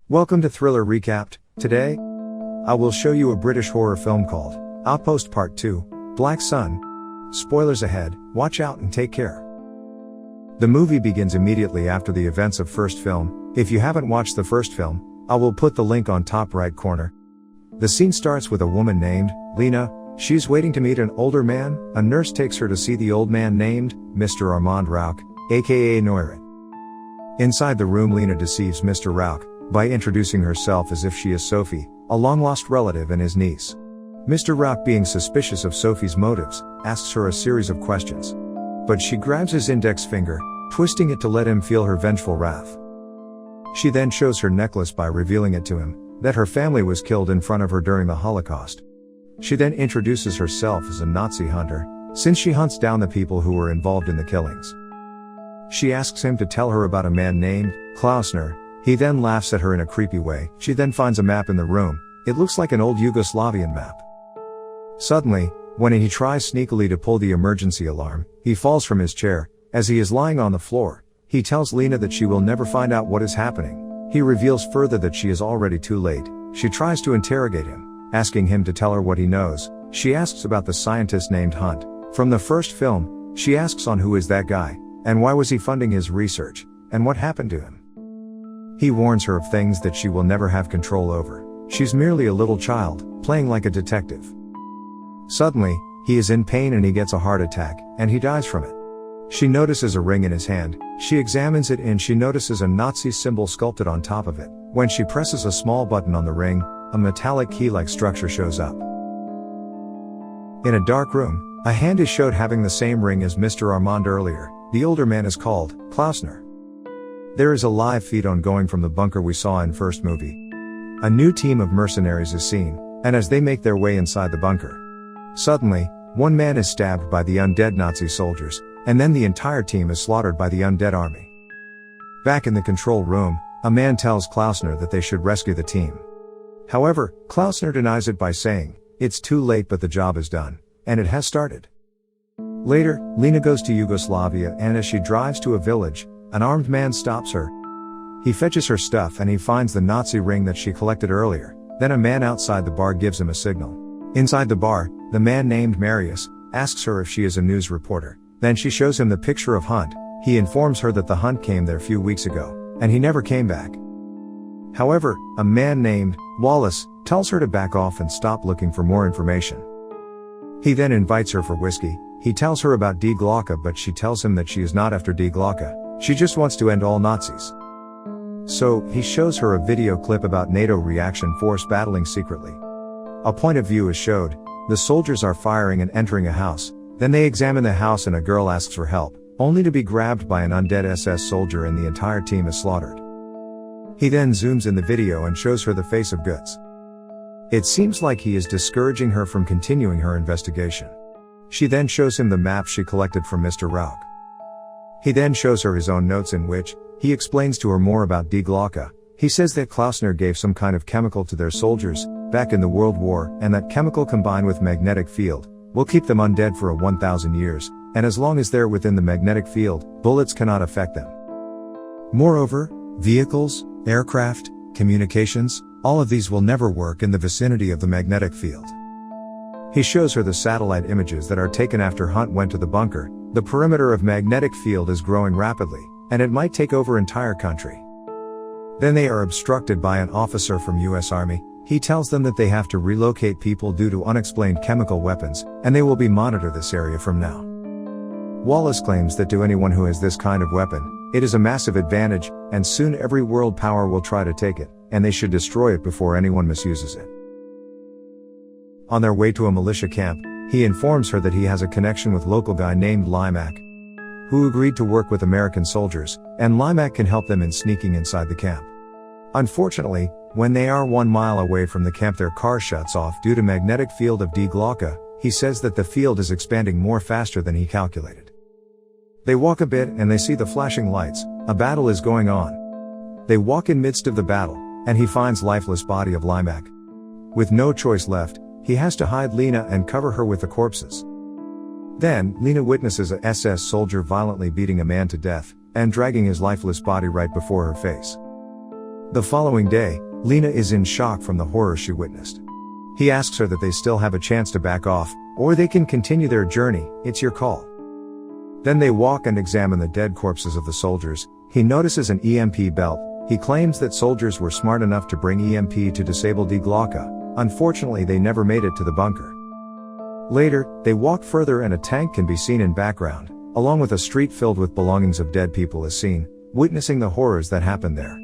Welcome to Thriller Recapped. Today, I will show you a British horror film called Outpost Part 2, Black Sun. Spoilers ahead, watch out and take care. The movie begins immediately after the events of first film. If you haven't watched the first film, I will put the link on top right corner. The scene starts with a woman named Lena. She's waiting to meet an older man. A nurse takes her to see the old man named Mr. Armand Rauch, aka Noiret. Inside the room, Lena deceives Mr. Rauch by introducing herself as if she is Sophie, a long-lost relative and his niece. Mr. Rauch, being suspicious of Sophie's motives, asks her a series of questions. But she grabs his index finger, twisting it to let him feel her vengeful wrath. She then shows her necklace by revealing it to him, that her family was killed in front of her during the Holocaust. She then introduces herself as a Nazi hunter, since she hunts down the people who were involved in the killings. She asks him to tell her about a man named Klausner. He then laughs at her in a creepy way. She then finds a map in the room. It looks like an old Yugoslavian map. Suddenly, when he tries sneakily to pull the emergency alarm, he falls from his chair. As he is lying on the floor, he tells Lena that she will never find out what is happening. He reveals further that she is already too late. She tries to interrogate him, asking him to tell her what he knows. She asks about the scientist named Hunt. From the first film, she asks on who is that guy, and why was he funding his research, and what happened to him. He warns her of things that she will never have control over. She's merely a little child, playing like a detective. Suddenly, he is in pain and he gets a heart attack, and he dies from it. She notices a ring in his hand. She examines it and she notices a Nazi symbol sculpted on top of it. When she presses a small button on the ring, a metallic key-like structure shows up. In a dark room, a hand is showed having the same ring as Mr. Armand earlier. The older man is called Klausner. There is a live feed ongoing from the bunker we saw in first movie. A new team of mercenaries is seen, and as they make their way inside the bunker, suddenly, one man is stabbed by the undead Nazi soldiers, and then the entire team is slaughtered by the undead army. Back in the control room, a man tells Klausner that they should rescue the team. However, Klausner denies it by saying, "It's too late, but the job is done, and it has started." Later, Lena goes to Yugoslavia, and as she drives to a village, an armed man stops her. He fetches her stuff and he finds the Nazi ring that she collected earlier. Then a man outside the bar gives him a signal. Inside the bar, the man named Marius asks her if she is a news reporter. Then she shows him the picture of Hunt. He informs her that the Hunt came there a few weeks ago, and he never came back. However, a man named Wallace tells her to back off and stop looking for more information. He then invites her for whiskey. He tells her about Die Glocke, but she tells him that she is not after Die Glocke. She just wants to end all Nazis. So, he shows her a video clip about NATO reaction force battling secretly. A point of view is showed. The soldiers are firing and entering a house. Then they examine the house and a girl asks for help, only to be grabbed by an undead SS soldier and the entire team is slaughtered. He then zooms in the video and shows her the face of Guts. It seems like he is discouraging her from continuing her investigation. She then shows him the map she collected from Mr. Rauch. He then shows her his own notes in which he explains to her more about Die Glocke. He says that Klausner gave some kind of chemical to their soldiers back in the World War, and that chemical combined with magnetic field will keep them undead for 1,000 years, and as long as they're within the magnetic field, bullets cannot affect them. Moreover, vehicles, aircraft, communications, all of these will never work in the vicinity of the magnetic field. He shows her the satellite images that are taken after Hunt went to the bunker. The perimeter of magnetic field is growing rapidly, and it might take over entire country. Then they are obstructed by an officer from US Army. He tells them that they have to relocate people due to unexplained chemical weapons, and they will be monitor this area from now. Wallace claims that to anyone who has this kind of weapon, it is a massive advantage, and soon every world power will try to take it, and they should destroy it before anyone misuses it. On their way to a militia camp, he informs her that he has a connection with local guy named Limac, who agreed to work with American soldiers, and Limac can help them in sneaking inside the camp. Unfortunately, when they are 1 mile away from the camp, their car shuts off due to magnetic field of Die Glocke. He says that the field is expanding more faster than he calculated. They walk a bit and they see the flashing lights. A battle is going on. They walk in midst of the battle, and he finds lifeless body of Limac. With no choice left, he has to hide Lena and cover her with the corpses. Then, Lena witnesses a SS soldier violently beating a man to death, and dragging his lifeless body right before her face. The following day, Lena is in shock from the horror she witnessed. He asks her that they still have a chance to back off, or they can continue their journey, it's your call. Then they walk and examine the dead corpses of the soldiers. He notices an EMP belt. He claims that soldiers were smart enough to bring EMP to disable Die Glocke. Unfortunately, they never made it to the bunker. Later, they walk further and a tank can be seen in background, along with a street filled with belongings of dead people is seen, witnessing the horrors that happened there.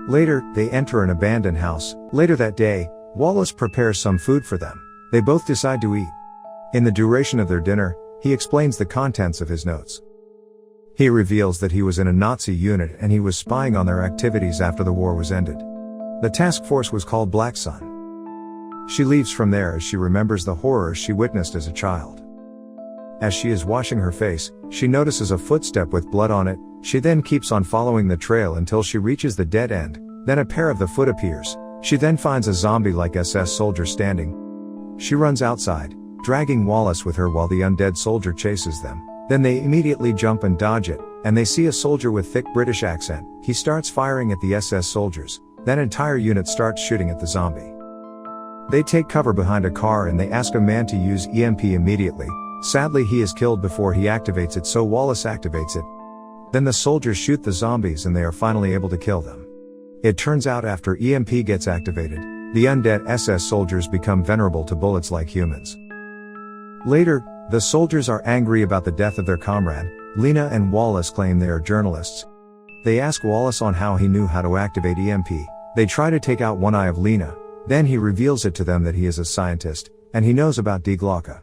Later, they enter an abandoned house. Later that day, Wallace prepares some food for them. They both decide to eat. In the duration of their dinner, he explains the contents of his notes. He reveals that he was in a Nazi unit and he was spying on their activities after the war was ended. The task force was called Black Sun. She leaves from there as she remembers the horrors she witnessed as a child. As she is washing her face, she notices a footstep with blood on it. She then keeps on following the trail until she reaches the dead end. Then a pair of the foot appears. She then finds a zombie-like SS soldier standing. She runs outside, dragging Wallace with her while the undead soldier chases them. Then they immediately jump and dodge it, and they see a soldier with thick British accent. He starts firing at the SS soldiers. Then entire unit starts shooting at the zombie. They take cover behind a car and they ask a man to use EMP immediately. Sadly, he is killed before he activates it, so Wallace activates it. Then the soldiers shoot the zombies and they are finally able to kill them. It turns out after EMP gets activated, the undead SS soldiers become vulnerable to bullets like humans. Later, the soldiers are angry about the death of their comrade. Lena and Wallace claim they are journalists. They ask Wallace on how he knew how to activate EMP. They try to take out one eye of Lena. Then he reveals it to them that he is a scientist, and he knows about Die Glocke.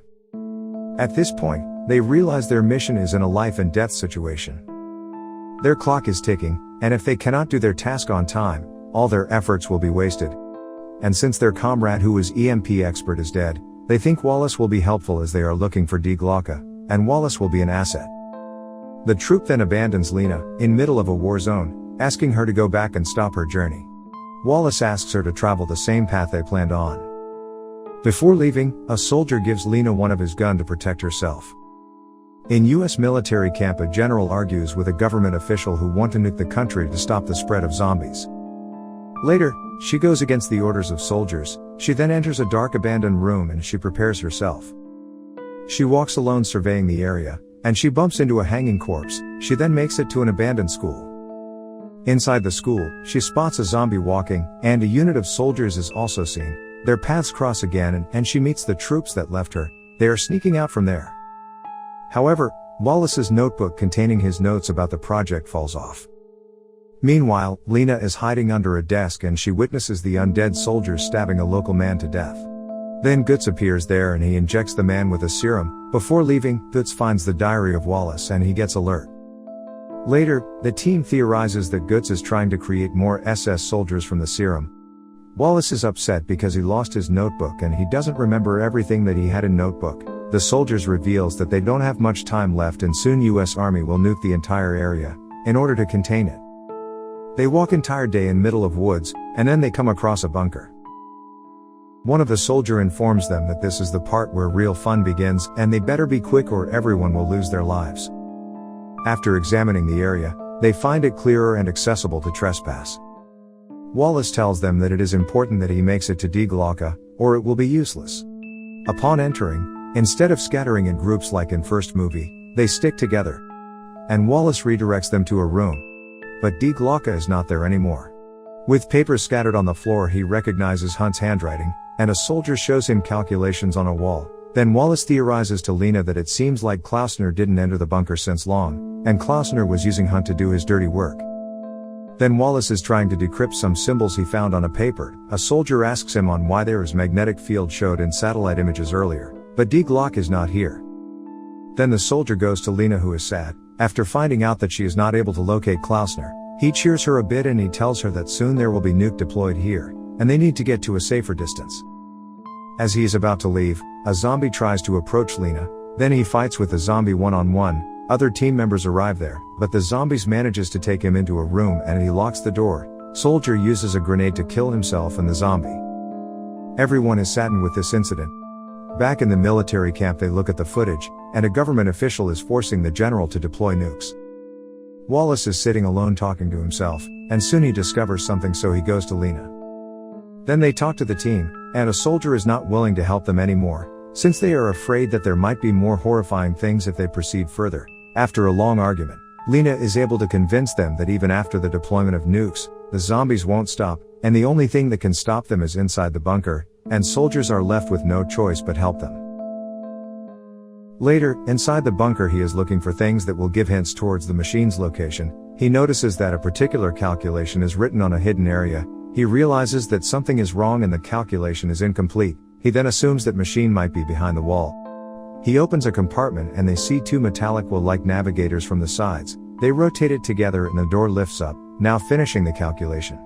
At this point, they realize their mission is in a life and death situation. Their clock is ticking, and if they cannot do their task on time, all their efforts will be wasted. And since their comrade who was EMP expert is dead, they think Wallace will be helpful as they are looking for Die Glocke, and Wallace will be an asset. The troop then abandons Lena, in middle of a war zone, asking her to go back and stop her journey. Wallace asks her to travel the same path they planned on. Before leaving, a soldier gives Lena one of his gun to protect herself. In US military camp, a general argues with a government official who want to nuke the country to stop the spread of zombies. Later, she goes against the orders of soldiers. She then enters a dark abandoned room and she prepares herself. She walks alone surveying the area, and she bumps into a hanging corpse. She then makes it to an abandoned school. Inside the school, she spots a zombie walking, and a unit of soldiers is also seen. Their paths cross again and she meets the troops that left her. They are sneaking out from there. However, Wallace's notebook containing his notes about the project falls off. Meanwhile, Lena is hiding under a desk and she witnesses the undead soldiers stabbing a local man to death. Then Guts appears there and he injects the man with a serum. Before leaving, Guts finds the diary of Wallace and he gets alert. Later, the team theorizes that Guts is trying to create more SS soldiers from the serum. Wallace is upset because he lost his notebook and he doesn't remember everything that he had in notebook. The soldiers reveals that they don't have much time left and soon US Army will nuke the entire area, in order to contain it. They walk entire day in middle of woods, and then they come across a bunker. One of the soldier informs them that this is the part where real fun begins, and they better be quick or everyone will lose their lives. After examining the area, they find it clearer and accessible to trespass. Wallace tells them that it is important that he makes it to Die Glocke, or it will be useless. Upon entering, instead of scattering in groups like in first movie, they stick together. And Wallace redirects them to a room. But Die Glocke is not there anymore. With papers scattered on the floor, he recognizes Hunt's handwriting, and a soldier shows him calculations on a wall. Then Wallace theorizes to Lena that it seems like Klausner didn't enter the bunker since long, and Klausner was using Hunt to do his dirty work. Then Wallace is trying to decrypt some symbols he found on a paper. A soldier asks him on why there is magnetic field showed in satellite images earlier, but Die Glocke is not here. Then the soldier goes to Lena, who is sad. After finding out that she is not able to locate Klausner, he cheers her a bit and he tells her that soon there will be nuke deployed here, and they need to get to a safer distance. As he is about to leave, a zombie tries to approach Lena. Then he fights with the zombie one-on-one. Other team members arrive there, but the zombies manages to take him into a room and he locks the door. Soldier uses a grenade to kill himself and the zombie. Everyone is saddened with this incident. Back in the military camp, they look at the footage, and a government official is forcing the general to deploy nukes. Wallace is sitting alone talking to himself. and soon he discovers something, so he goes to Lena. Then they talk to the team, and a soldier is not willing to help them anymore, since they are afraid that there might be more horrifying things if they proceed further. After a long argument, Lena is able to convince them that even after the deployment of nukes, the zombies won't stop, and the only thing that can stop them is inside the bunker, and soldiers are left with no choice but help them. Later, inside the bunker, he is looking for things that will give hints towards the machine's location. He notices that a particular calculation is written on a hidden area. He realizes that something is wrong and the calculation is incomplete. He then assumes that machine might be behind the wall. He opens a compartment and they see two metallic wheel-like navigators from the sides. They rotate it together and the door lifts up, now finishing the calculation.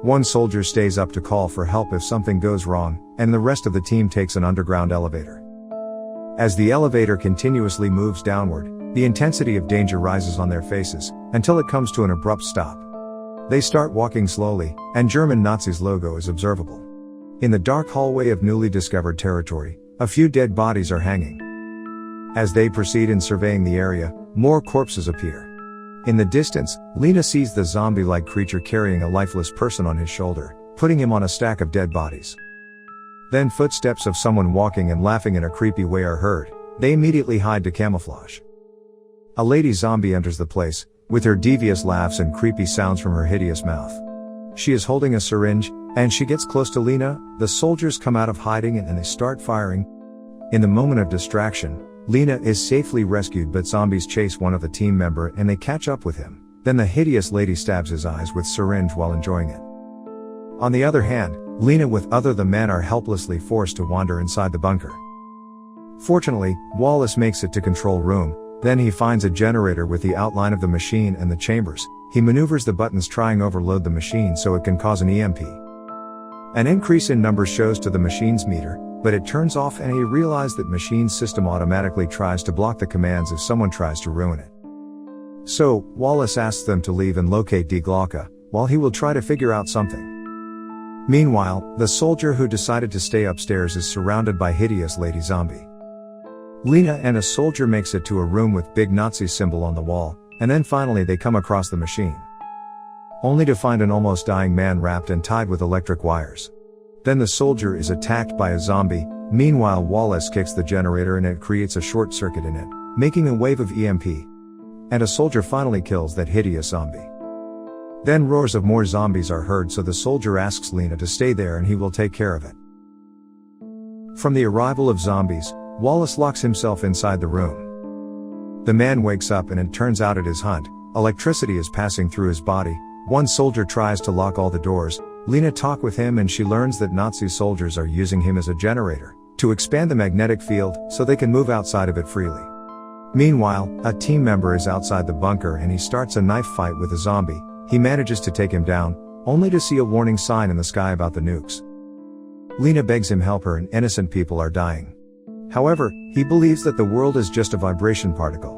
One soldier stays up to call for help if something goes wrong, and the rest of the team takes an underground elevator. As the elevator continuously moves downward, the intensity of danger rises on their faces, until it comes to an abrupt stop. They start walking slowly, and German Nazis' logo is observable. In the dark hallway of newly discovered territory, a few dead bodies are hanging. As they proceed in surveying the area, more corpses appear. In the distance, Lena sees the zombie-like creature carrying a lifeless person on his shoulder, putting him on a stack of dead bodies. Then footsteps of someone walking and laughing in a creepy way are heard. They immediately hide to camouflage. A lady zombie enters the place, with her devious laughs and creepy sounds from her hideous mouth. She is holding a syringe, and she gets close to Lena. The soldiers come out of hiding and they start firing. In the moment of distraction, Lena is safely rescued, but zombies chase one of the team member and they catch up with him. Then the hideous lady stabs his eyes with syringe while enjoying it. On the other hand, Lena with the men are helplessly forced to wander inside the bunker. Fortunately, Wallace makes it to control room. Then he finds a generator with the outline of the machine and the chambers. He maneuvers the buttons, trying to overload the machine so it can cause an EMP. An increase in numbers shows to the machine's meter, but it turns off and he realizes that machine's system automatically tries to block the commands if someone tries to ruin it. So, Wallace asks them to leave and locate Die Glocke, while he will try to figure out something. Meanwhile, the soldier who decided to stay upstairs is surrounded by hideous lady zombie. Lena and a soldier makes it to a room with big Nazi symbol on the wall, and then finally they come across the machine. Only to find an almost dying man wrapped and tied with electric wires. Then the soldier is attacked by a zombie. Meanwhile, Wallace kicks the generator and it creates a short circuit in it, making a wave of EMP. And a soldier finally kills that hideous zombie. Then roars of more zombies are heard, so the soldier asks Lena to stay there and he will take care of it. From the arrival of zombies, Wallace locks himself inside the room. The man wakes up and it turns out it is Hunt. Electricity is passing through his body. One soldier tries to lock all the doors. Lena talks with him and she learns that Nazi soldiers are using him as a generator to expand the magnetic field so they can move outside of it freely. Meanwhile, a team member is outside the bunker and he starts a knife fight with a zombie. He manages to take him down, only to see a warning sign in the sky about the nukes. Lena begs him help her and innocent people are dying. However, he believes that the world is just a vibration particle.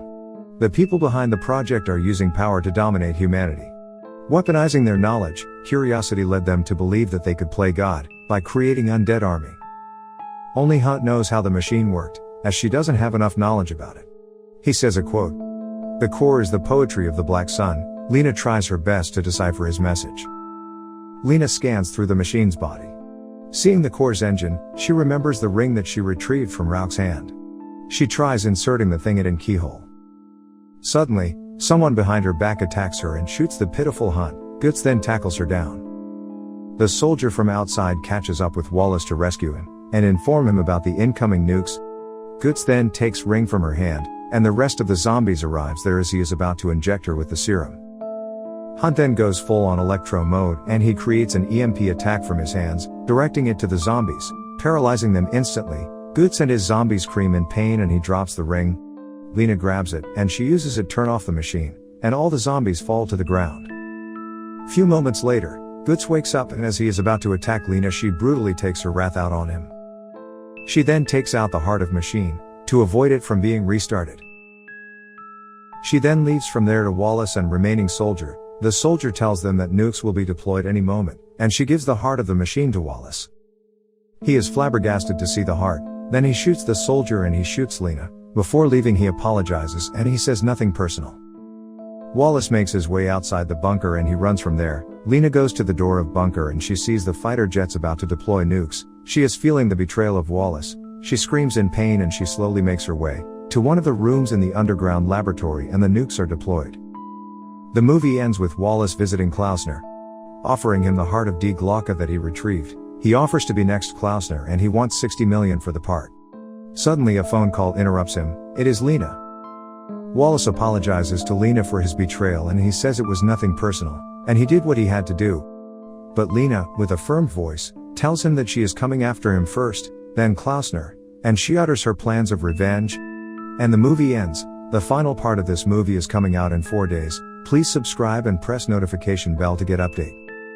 The people behind the project are using power to dominate humanity. Weaponizing their knowledge, curiosity led them to believe that they could play God, by creating undead army. Only Hunt knows how the machine worked, as she doesn't have enough knowledge about it. He says a quote, "The core is the poetry of the Black Sun." Lena tries her best to decipher his message. Lena scans through the machine's body. Seeing the core's engine, she remembers the ring that she retrieved from Rauch's hand. She tries inserting the thing in keyhole. Suddenly, someone behind her back attacks her and shoots the pitiful Hunt. Guts then tackles her down. The soldier from outside catches up with Wallace to rescue him, and inform him about the incoming nukes. Guts then takes ring from her hand, and the rest of the zombies arrives there as he is about to inject her with the serum. Hunt then goes full on electro mode and he creates an EMP attack from his hands, directing it to the zombies, paralyzing them instantly. Guts and his zombies scream in pain and he drops the ring. Lena grabs it and she uses it to turn off the machine, and all the zombies fall to the ground. Few moments later, Guts wakes up and as he is about to attack Lena, she brutally takes her wrath out on him. She then takes out the heart of machine, to avoid it from being restarted. She then leaves from there to Wallace and remaining soldier. The soldier tells them that nukes will be deployed any moment, and she gives the heart of the machine to Wallace. He is flabbergasted to see the heart, then he shoots the soldier and he shoots Lena. Before leaving he apologizes and he says nothing personal. Wallace makes his way outside the bunker and he runs from there. Lena goes to the door of bunker and she sees the fighter jets about to deploy nukes. She is feeling the betrayal of Wallace. She screams in pain and she slowly makes her way to one of the rooms in the underground laboratory and the nukes are deployed. The movie ends with Wallace visiting Klausner, offering him the heart of D. Glocka that he retrieved. He offers to be next Klausner and he wants 60 million for the part. Suddenly a phone call interrupts him. It is Lena. Wallace apologizes to Lena for his betrayal and he says it was nothing personal, and he did what he had to do. But Lena, with a firm voice, tells him that she is coming after him first, then Klausner, and she utters her plans of revenge. And the movie ends. The final part of this movie is coming out in 4 days. Please subscribe and press notification bell to get update.